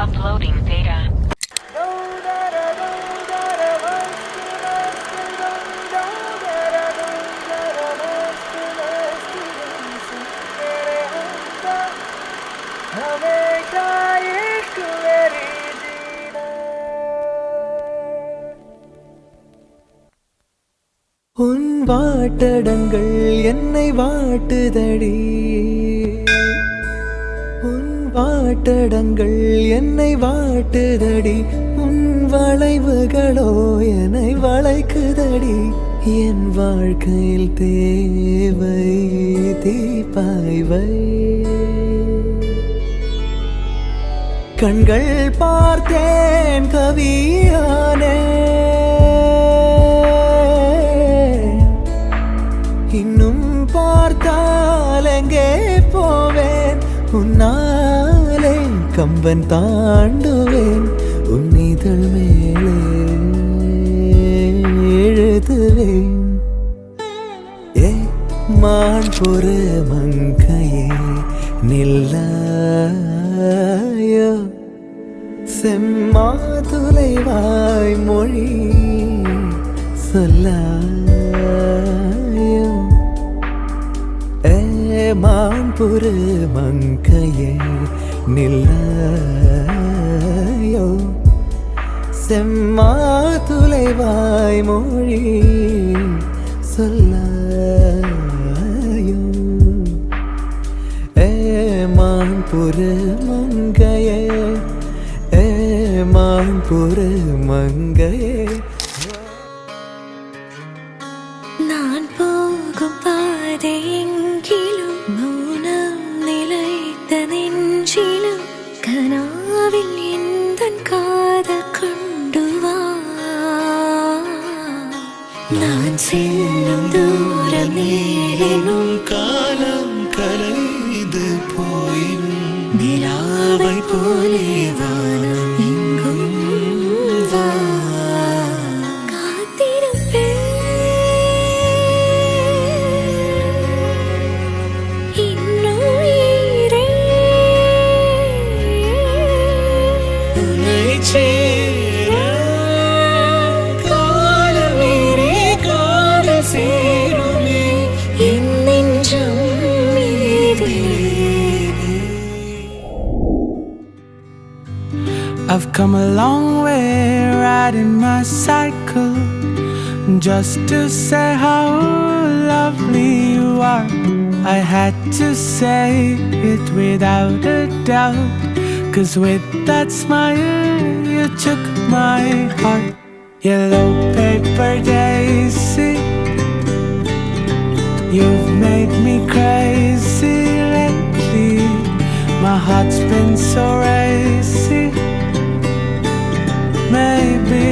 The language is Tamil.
Uploading data. உன் வாட்டடங்கள் என்னை வாட்டுதடி, உன் வாட்டடங்கள் என்னை வாட்டுதடி, உன் வளைவுகளோ என்னை வளைக்குதடி. என் வாழ்க்கையில் தேவை தீபாய்வை, கண்கள் பார்த்தேன் கவியானே, இன்னும் பார்த்தால் எங்கே போவேன், உன்னாலே கம்பன் தாண்டுவேன், உன் இதழ் மேலே எழுதுவேன். ஏ மான் பொறு மங்கையே நில்லாயோ, செம்மாதுளைவாய் மொழி சொல்லாயோ. ஏ மான் பொறு மங்கையே நில்லாயோ, செம்மாதுளைவாய் மொழி சொல்லாயோ. ஏ மான் பொறு மங்கையே, ஏ மான் பொறு மங்கையே. நான் போகும் பாதை எங்கிலும் மௌனம் நிலைத்த நெஞ்சிலும் கனாவில் எந்தன் காதல் கொண்டு வா. நான் செல்லும் தூரம் நேரினும் காலம் கலைந்து போயினும் நிலாவை போலே வானம் எங்கும் வா. I've come a long way riding my cycle just to say how lovely you are. I had to say it without a doubt, 'cause with that smile you took my heart. Yellow paper daisy, you've made me crazy lately. My heart's been so racy. Maybe